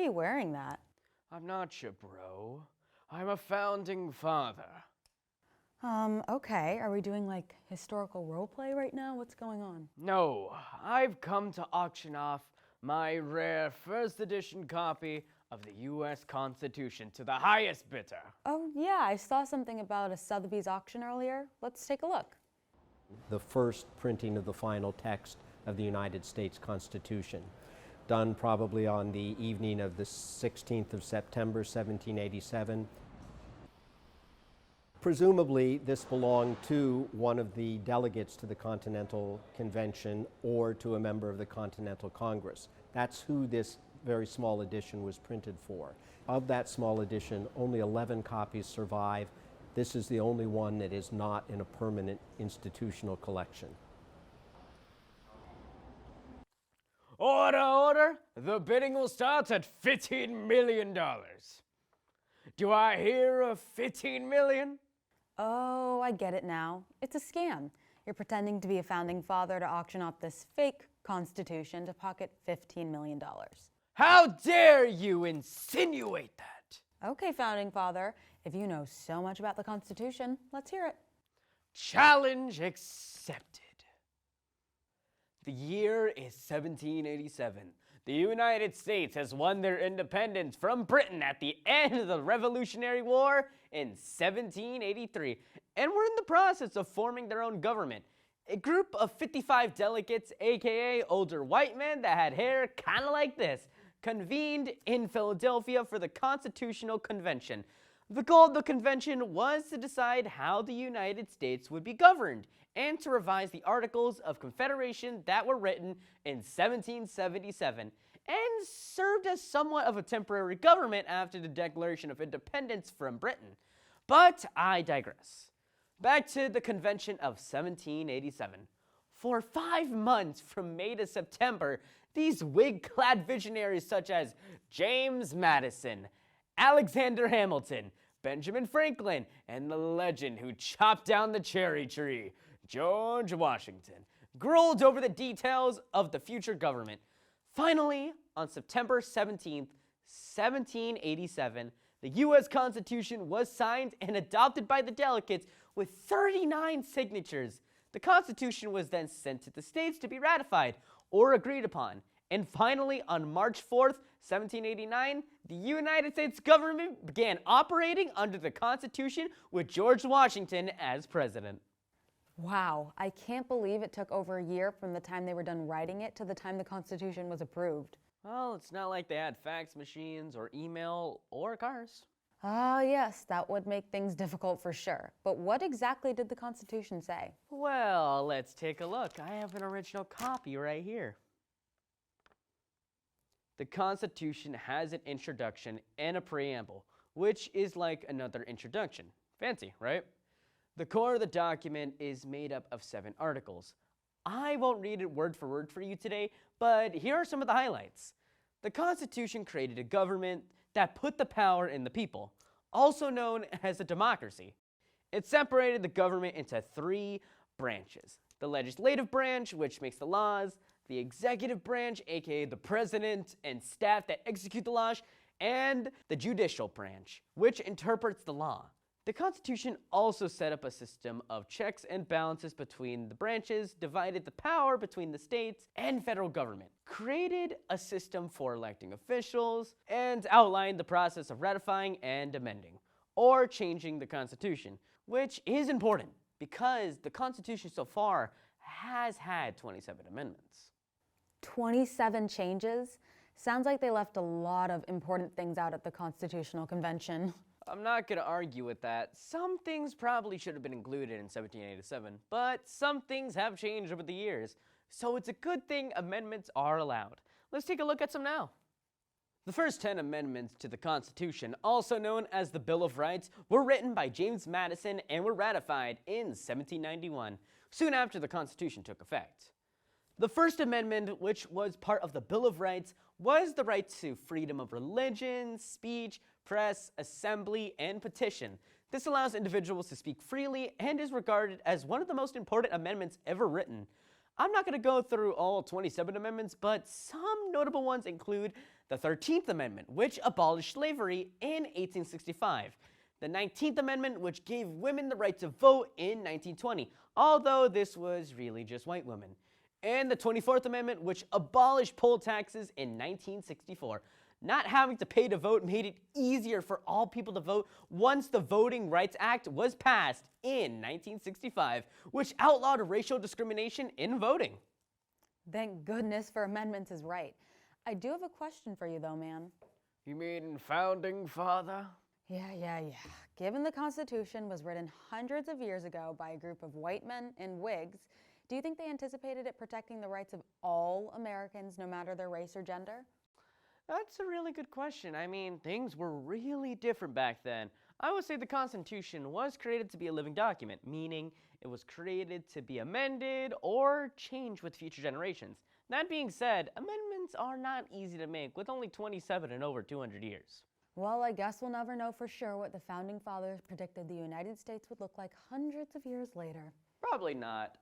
are you wearing that? I'm not your bro. I'm a founding father. Okay. Are we doing like historical roleplay right now? What's going on? No, I've come to auction off my rare first edition copy of the U.S. Constitution to the highest bidder. Oh, yeah, I saw something about a Sotheby's auction earlier. Let's take a look. The first printing of the final text of the United States Constitution, done probably on the evening of the 16th of September, 1787. Presumably, this belonged to one of the delegates to the Continental Convention or to a member of the Continental Congress. That's who this very small edition was printed for. Of that small edition, only 11 copies survive. This is the only one that is not in a permanent institutional collection. Order, order! The bidding will start at $15 million. Do I hear a 15 million? Oh, I get it now. It's a scam. You're pretending to be a founding father to auction off this fake constitution to pocket $15 million. How dare you insinuate that? Okay, founding father, if you know so much about the Constitution, let's hear it. Challenge accepted. The year is 1787. The United States has won their independence from Britain at the end of the Revolutionary War in 1783, and we're in the process of forming their own government. A group of 55 delegates, aka older white men that had hair kind of like this, convened in Philadelphia for the Constitutional Convention. The goal of the convention was to decide how the United States would be governed and to revise the Articles of Confederation that were written in 1777 and served as somewhat of a temporary government after the Declaration of Independence from Britain. But I digress. Back to the convention of 1787. For 5 months, from May to September, these wig-clad visionaries such as James Madison, Alexander Hamilton, Benjamin Franklin, and the legend who chopped down the cherry tree, George Washington, grumbled over the details of the future government. Finally, on September 17th, 1787, the U.S. Constitution was signed and adopted by the delegates with 39 signatures. The Constitution was then sent to the states to be ratified or agreed upon. And finally, on March 4th, 1789, the United States government began operating under the Constitution with George Washington as president. Wow, I can't believe it took over a year from the time they were done writing it to the time the Constitution was approved. Well, it's not like they had fax machines or email or cars. Ah, yes, that would make things difficult for sure. But what exactly did the Constitution say? Well, let's take a look. I have an original copy right here. The Constitution has an introduction and a preamble, which is like another introduction. Fancy, right? The core of the document is made up of 7 articles. I won't read it word for word for you today, but here are some of the highlights. The Constitution created a government that put the power in the people, also known as a democracy. It separated the government into 3 branches. The legislative branch, which makes the laws, the executive branch, aka the president and staff that execute the laws, and the judicial branch, which interprets the law. The Constitution also set up a system of checks and balances between the branches, divided the power between the states and federal government, created a system for electing officials, and outlined the process of ratifying and amending, or changing the Constitution, which is important because the Constitution so far has had 27 amendments. 27 changes? Sounds like they left a lot of important things out at the Constitutional Convention. I'm not going to argue with that. Some things probably should have been included in 1787, but some things have changed over the years, so it's a good thing amendments are allowed. Let's take a look at some now. The first 10 amendments to the Constitution, also known as the Bill of Rights, were written by James Madison and were ratified in 1791, soon after the Constitution took effect. The First Amendment, which was part of the Bill of Rights, was the right to freedom of religion, speech, press, assembly, and petition. This allows individuals to speak freely and is regarded as one of the most important amendments ever written. I'm not going to go through all 27 amendments, but some notable ones include the 13th Amendment, which abolished slavery in 1865. The 19th Amendment, which gave women the right to vote in 1920, although this was really just white women. And the 24th Amendment, which abolished poll taxes in 1964. Not having to pay to vote made it easier for all people to vote once the Voting Rights Act was passed in 1965, which outlawed racial discrimination in voting. Thank goodness for amendments is right. I do have a question for you though, man. You mean founding father? Yeah. Given the Constitution was written hundreds of years ago by a group of white men in wigs, do you think they anticipated it protecting the rights of all Americans, no matter their race or gender? That's a really good question. I mean, things were really different back then. I would say the Constitution was created to be a living document, meaning it was created to be amended or changed with future generations. That being said, amendments are not easy to make with only 27 in over 200 years. Well, I guess we'll never know for sure what the Founding Fathers predicted the United States would look like hundreds of years later. Probably not.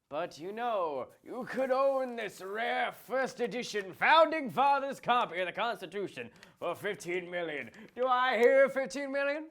But you know, you could own this rare first edition Founding Fathers copy of the Constitution for $15 million. Do I hear $15 million?